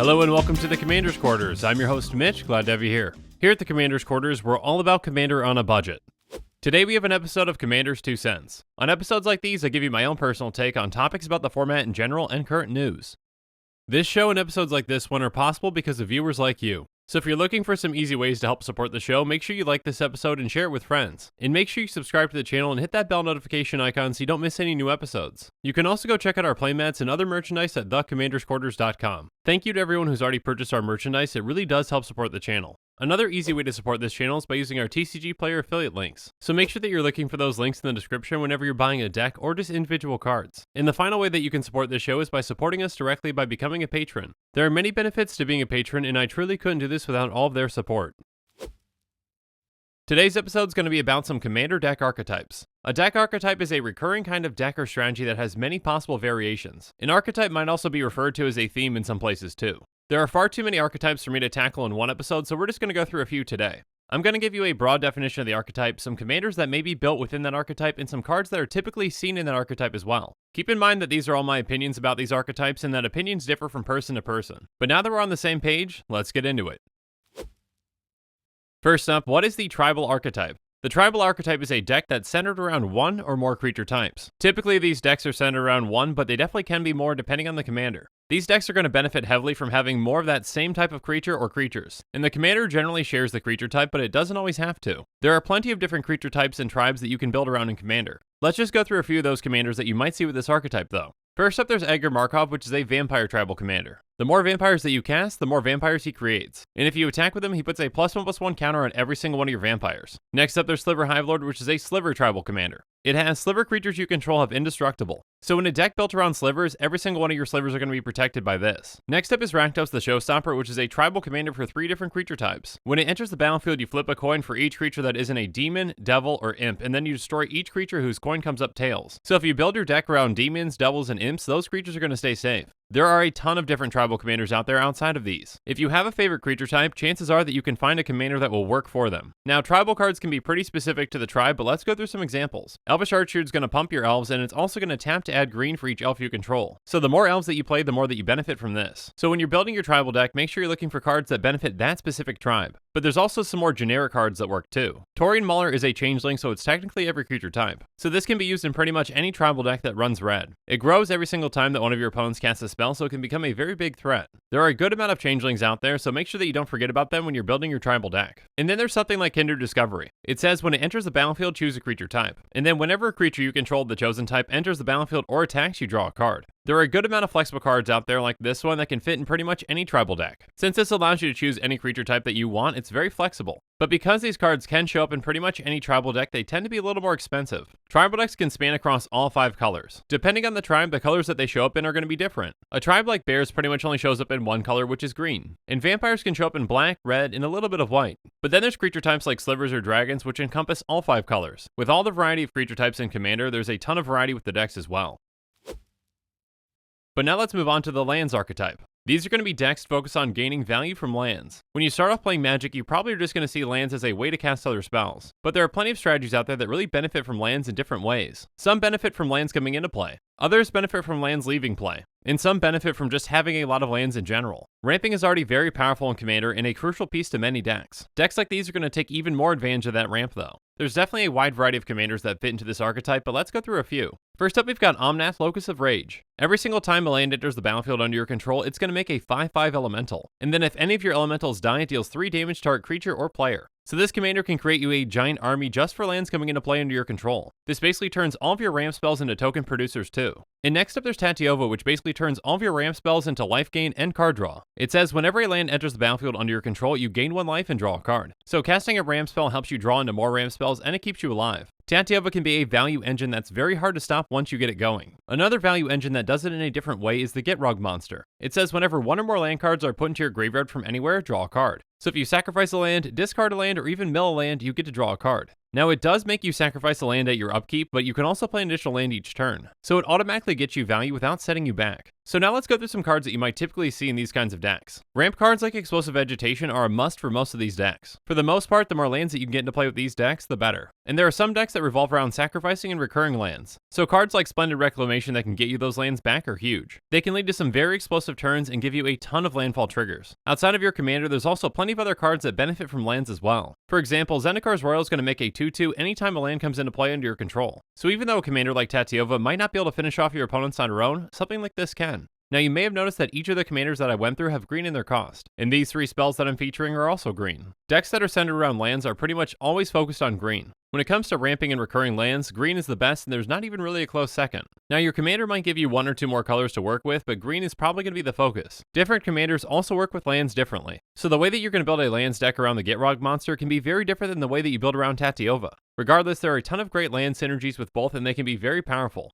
Hello and welcome to the Commander's Quarters. I'm your host Mitch, glad to have you here. Here at the Commander's Quarters, we're all about Commander on a budget. Today we have an episode of Commander's 2 Cents. On episodes like these, I give you my own personal take on topics about the format in general and current news. This show and episodes like this one are possible because of viewers like you. So if you're looking for some easy ways to help support the show, make sure you like this episode and share it with friends. And make sure you subscribe to the channel and hit that bell notification icon so you don't miss any new episodes. You can also go check out our playmats and other merchandise at thecommandersquarters.com. Thank you to everyone who's already purchased our merchandise, it really does help support the channel. Another easy way to support this channel is by using our TCG Player affiliate links. So make sure that you're looking for those links in the description whenever you're buying a deck or just individual cards. And the final way that you can support this show is by supporting us directly by becoming a patron. There are many benefits to being a patron, and I truly couldn't do this without all of their support. Today's episode is going to be about some Commander deck archetypes. A deck archetype is a recurring kind of deck or strategy that has many possible variations. An archetype might also be referred to as a theme in some places too. There are far too many archetypes for me to tackle in one episode, so we're just going to go through a few today. I'm going to give you a broad definition of the archetype, some commanders that may be built within that archetype, and some cards that are typically seen in that archetype as well. Keep in mind that these are all my opinions about these archetypes and that opinions differ from person to person. But now that we're on the same page, let's get into it. First up, what is the tribal archetype? The tribal archetype is a deck that's centered around one or more creature types. Typically these decks are centered around one, but they definitely can be more depending on the commander. These decks are going to benefit heavily from having more of that same type of creature or creatures, and the commander generally shares the creature type, but it doesn't always have to. There are plenty of different creature types and tribes that you can build around in Commander. Let's just go through a few of those commanders that you might see with this archetype though. First up, there's Edgar Markov, which is a vampire tribal commander. The more vampires that you cast, the more vampires he creates. And if you attack with him, he puts a +1/+1 counter on every single one of your vampires. Next up, there's Sliver Hivelord, which is a Sliver tribal commander. It has Sliver creatures you control have indestructible. So in a deck built around slivers, every single one of your slivers are going to be protected by this. Next up is Rakdos the Showstopper, which is a tribal commander for 3 different creature types. When it enters the battlefield, you flip a coin for each creature that isn't a demon, devil, or imp, and then you destroy each creature whose coin comes up tails. So if you build your deck around demons, devils, and imps, those creatures are going to stay safe. There are a ton of different tribal commanders out there outside of these. If you have a favorite creature type, chances are that you can find a commander that will work for them. Now, tribal cards can be pretty specific to the tribe, but let's go through some examples. Elvish Archer is going to pump your elves, and it's also going to tap to add green for each elf you control. So the more elves that you play, the more that you benefit from this. So when you're building your tribal deck, make sure you're looking for cards that benefit that specific tribe. But there's also some more generic cards that work too. Taurian Mauler is a changeling, so it's technically every creature type. So this can be used in pretty much any tribal deck that runs red. It grows every single time that one of your opponents casts a spell, so it can become a very big threat. There are a good amount of changelings out there, so make sure that you don't forget about them when you're building your tribal deck. And then there's something like Kindred Discovery. It says when it enters the battlefield, choose a creature type. And then whenever a creature you control of the chosen type enters the battlefield or attacks, you draw a card. There are a good amount of flexible cards out there like this one that can fit in pretty much any tribal deck. Since this allows you to choose any creature type that you want, it's very flexible. But because these cards can show up in pretty much any tribal deck, they tend to be a little more expensive. Tribal decks can span across all 5 colors. Depending on the tribe, the colors that they show up in are going to be different. A tribe like Bears pretty much only shows up in one color, which is green. And vampires can show up in black, red, and a little bit of white. But then there's creature types like slivers or dragons, which encompass all 5 colors. With all the variety of creature types in Commander, there's a ton of variety with the decks as well. But now let's move on to the lands archetype. These are going to be decks focused on gaining value from lands. When you start off playing Magic, you probably are just going to see lands as a way to cast other spells. But there are plenty of strategies out there that really benefit from lands in different ways. Some benefit from lands coming into play. Others benefit from lands leaving play. And some benefit from just having a lot of lands in general. Ramping is already very powerful in Commander and a crucial piece to many decks. Decks like these are going to take even more advantage of that ramp though. There's definitely a wide variety of commanders that fit into this archetype, but let's go through a few. First up, we've got Omnath, Locus of Rage. Every single time a land enters the battlefield under your control, it's going to make a 5/5 elemental. And then if any of your elementals die, it deals 3 damage to target creature or player. So this commander can create you a giant army just for lands coming into play under your control. This basically turns all of your ramp spells into token producers too. And next up there's Tatyova, which basically turns all of your ramp spells into life gain and card draw. It says whenever a land enters the battlefield under your control, you gain 1 life and draw a card. So casting a ramp spell helps you draw into more ramp spells and it keeps you alive. Tatyova can be a value engine that's very hard to stop once you get it going. Another value engine that does it in a different way is the Gitrog monster. It says whenever 1 or more land cards are put into your graveyard from anywhere, draw a card. So if you sacrifice a land, discard a land, or even mill a land, you get to draw a card. Now it does make you sacrifice a land at your upkeep, but you can also play an additional land each turn, so it automatically gets you value without setting you back. So now let's go through some cards that you might typically see in these kinds of decks. Ramp cards like Explosive Vegetation are a must for most of these decks. For the most part, the more lands that you can get into play with these decks, the better. And there are some decks that revolve around sacrificing and recurring lands. So cards like Splendid Reclamation that can get you those lands back are huge. They can lead to some very explosive turns and give you a ton of landfall triggers. Outside of your commander, there's also plenty of other cards that benefit from lands as well. For example, Zendikar's Royal is going to make a 2/2 anytime a land comes into play under your control. So even though a commander like Tatyova might not be able to finish off your opponents on her own, something like this can. Now you may have noticed that each of the commanders that I went through have green in their cost, and these 3 spells that I'm featuring are also green. Decks that are centered around lands are pretty much always focused on green. When it comes to ramping and recurring lands, green is the best and there's not even really a close second. Now your commander might give you 1 or 2 more colors to work with, but green is probably going to be the focus. Different commanders also work with lands differently, so the way that you're going to build a lands deck around the Gitrog monster can be very different than the way that you build around Tatyova. Regardless, there are a ton of great land synergies with both and they can be very powerful.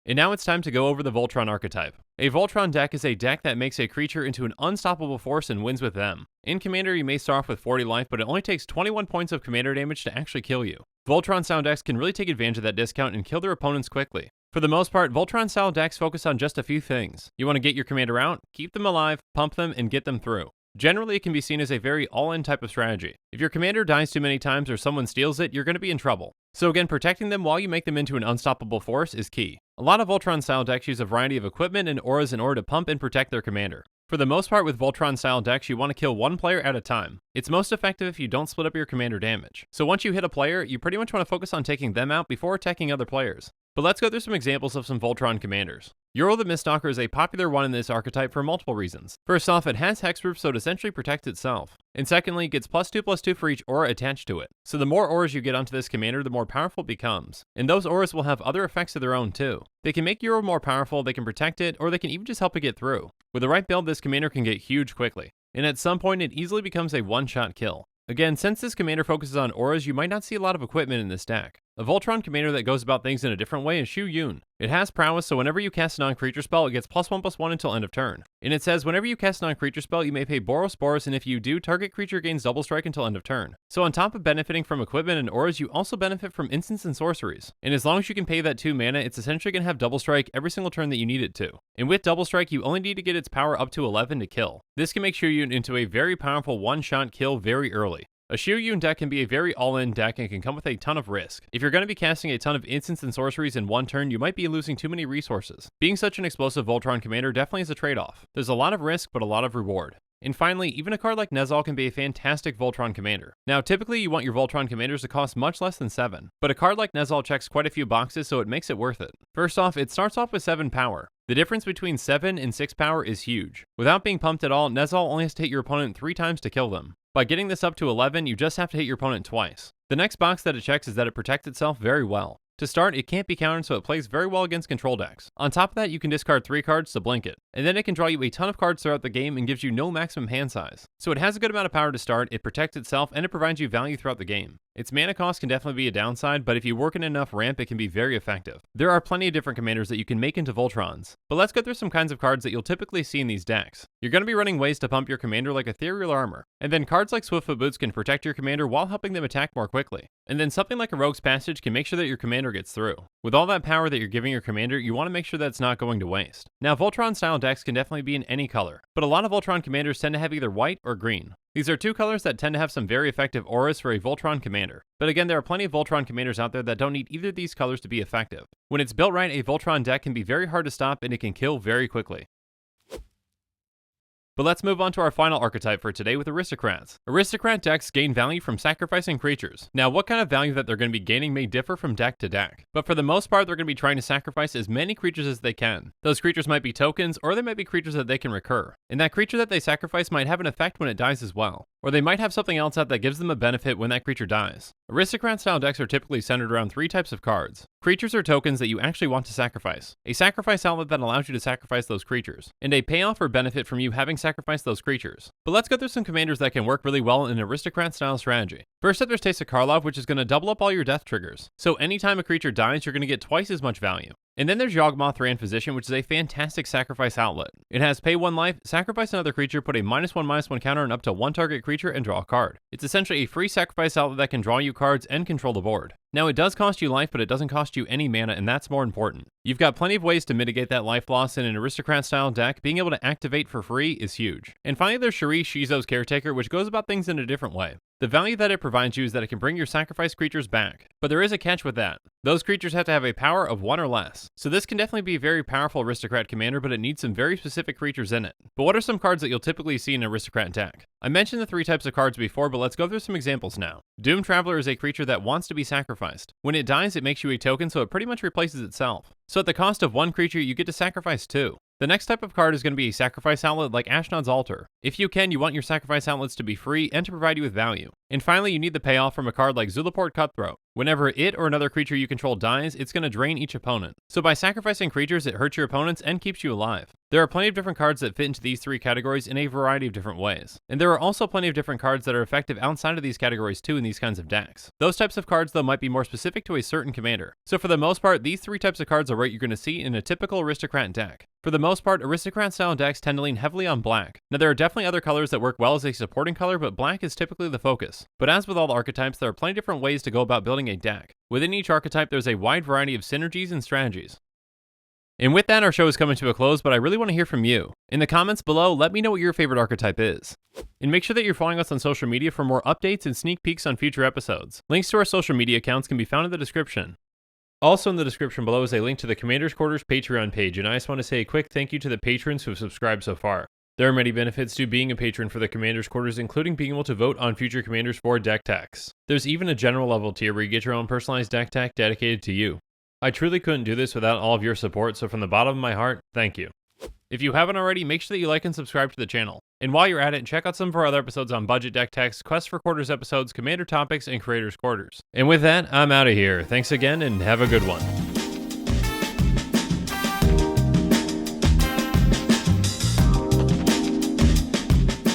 And now it's time to go over the Voltron Archetype. A Voltron deck is a deck that makes a creature into an unstoppable force and wins with them. In Commander, you may start off with 40 life, but it only takes 21 points of Commander damage to actually kill you. Voltron-style decks can really take advantage of that discount and kill their opponents quickly. For the most part, Voltron-style decks focus on just a few things. You want to get your Commander out, keep them alive, pump them, and get them through. Generally, it can be seen as a very all-in type of strategy. If your commander dies too many times or someone steals it, you're going to be in trouble. So again, protecting them while you make them into an unstoppable force is key. A lot of Voltron-style decks use a variety of equipment and auras in order to pump and protect their commander. For the most part with Voltron-style decks, you want to kill one player at a time. It's most effective if you don't split up your commander damage. So once you hit a player, you pretty much want to focus on taking them out before attacking other players. But let's go through some examples of some Voltron commanders. Euro the Miststalker is a popular one in this archetype for multiple reasons. First off, it has hexproof, so it essentially protects itself. And secondly, it gets +2/+2 for each aura attached to it. So the more auras you get onto this commander, the more powerful it becomes. And those auras will have other effects of their own too. They can make Euro more powerful, they can protect it, or they can even just help it get through. With the right build, this commander can get huge quickly. And at some point, it easily becomes a one-shot kill. Again, since this commander focuses on auras, you might not see a lot of equipment in this deck. A Voltron commander that goes about things in a different way is Shu Yun. It has prowess, so whenever you cast a non-creature spell, it gets +1/+1 until end of turn. And it says whenever you cast a non-creature spell, you may pay Boros, and if you do, target creature gains double strike until end of turn. So on top of benefiting from equipment and auras, you also benefit from instants and sorceries. And as long as you can pay that 2 mana, it's essentially going to have double strike every single turn that you need it to. And with double strike, you only need to get its power up to 11 to kill. This can make Shu Yun into a very powerful one-shot kill very early. A Shu Yun deck can be a very all-in deck and can come with a ton of risk. If you're going to be casting a ton of instants and sorceries in one turn, you might be losing too many resources. Being such an explosive Voltron commander definitely is a trade-off. There's a lot of risk, but a lot of reward. And finally, even a card like Nezal can be a fantastic Voltron commander. Now, typically you want your Voltron commanders to cost much less than 7, but a card like Nezal checks quite a few boxes, so it makes it worth it. First off, it starts off with 7 power. The difference between 7 and 6 power is huge. Without being pumped at all, Nezal only has to hit your opponent 3 times to kill them. By getting this up to 11, you just have to hit your opponent twice. The next box that it checks is that it protects itself very well. To start, it can't be countered, so it plays very well against control decks. On top of that, you can discard 3 cards to blink it, and then it can draw you a ton of cards throughout the game and gives you no maximum hand size. So it has a good amount of power to start, it protects itself, and it provides you value throughout the game. Its mana cost can definitely be a downside, but if you work in enough ramp, it can be very effective. There are plenty of different commanders that you can make into Voltrons, but let's go through some kinds of cards that you'll typically see in these decks. You're going to be running ways to pump your commander like Ethereal Armor, and then cards like Swiftfoot Boots can protect your commander while helping them attack more quickly. And then something like a Rogue's Passage can make sure that your commander gets through. With all that power that you're giving your commander, you want to make sure that it's not going to waste. Now, Voltron-style decks can definitely be in any color, but a lot of Voltron commanders tend to have either white or green. These are 2 colors that tend to have some very effective auras for a Voltron commander. But again, there are plenty of Voltron commanders out there that don't need either of these colors to be effective. When it's built right, a Voltron deck can be very hard to stop and it can kill very quickly. But let's move on to our final archetype for today with Aristocrats. Aristocrat decks gain value from sacrificing creatures. Now, what kind of value that they're going to be gaining may differ from deck to deck, but for the most part, they're going to be trying to sacrifice as many creatures as they can. Those creatures might be tokens, or they might be creatures that they can recur. And that creature that they sacrifice might have an effect when it dies as well. Or they might have something else out that gives them a benefit when that creature dies. Aristocrat-style decks are typically centered around 3 types of cards. creatures or tokens that you actually want to sacrifice, a sacrifice outlet that allows you to sacrifice those creatures, and a payoff or benefit from you having sacrificed those creatures. But let's go through some commanders that can work really well in an Aristocrat style strategy. First up, there's Taste of Karlov, which is going to double up all your death triggers. So anytime a creature dies, you're going to get twice as much value. And then there's Yawgmoth Ran Physician, which is a fantastic sacrifice outlet. It has pay 1 life, sacrifice another creature, put a -1/-1 counter on up to 1 target creature, and draw a card. It's essentially a free sacrifice outlet that can draw you cards and control the board. Now it does cost you life, but it doesn't cost you any mana, and that's more important. You've got plenty of ways to mitigate that life loss in an Aristocrat style deck. Being able to activate for free is huge. And finally there's Shuri, Shizo's Caretaker, which goes about things in a different way. The value that it provides you is that it can bring your sacrifice creatures back. But there is a catch with that. Those creatures have to have a power of 1 or less. So this can definitely be a very powerful Aristocrat commander, but it needs some very specific creatures in it. But what are some cards that you'll typically see in an Aristocrat deck? I mentioned the 3 types of cards before, but let's go through some examples now. Doom Traveler is a creature that wants to be sacrificed. When it dies, it makes you a token, so it pretty much replaces itself. So at the cost of 1 creature, you get to sacrifice 2. The next type of card is going to be a sacrifice outlet like Ashnod's Altar. If you can, you want your sacrifice outlets to be free and to provide you with value. And finally, you need the payoff from a card like Zulaport Cutthroat. Whenever it or another creature you control dies, it's going to drain each opponent. So by sacrificing creatures, it hurts your opponents and keeps you alive. There are plenty of different cards that fit into these 3 categories in a variety of different ways. And there are also plenty of different cards that are effective outside of these categories too in these kinds of decks. Those types of cards though might be more specific to a certain commander. So for the most part, these 3 types of cards are what you're going to see in a typical Aristocrat deck. For the most part, Aristocrat style decks tend to lean heavily on black. Now there are definitely other colors that work well as a supporting color, but black is typically the focus. But as with all the archetypes, there are plenty of different ways to go about building a deck. Within each archetype, there's a wide variety of synergies and strategies. And with that, our show is coming to a close, but I really want to hear from you. In the comments below, let me know what your favorite archetype is. And make sure that you're following us on social media for more updates and sneak peeks on future episodes. Links to our social media accounts can be found in the description. Also in the description below is a link to the Commander's Quarters Patreon page, and I just want to say a quick thank you to the patrons who have subscribed so far. There are many benefits to being a patron for the Commander's Quarters, including being able to vote on future commanders for deck techs. There's even a general level tier where you get your own personalized deck tech dedicated to you. I truly couldn't do this without all of your support, so from the bottom of my heart, thank you. If you haven't already, make sure that you like and subscribe to the channel. And while you're at it, check out some of our other episodes on budget deck techs, Quest for Quarters episodes, commander topics, and creators' quarters. And with that, I'm out of here. Thanks again, and have a good one.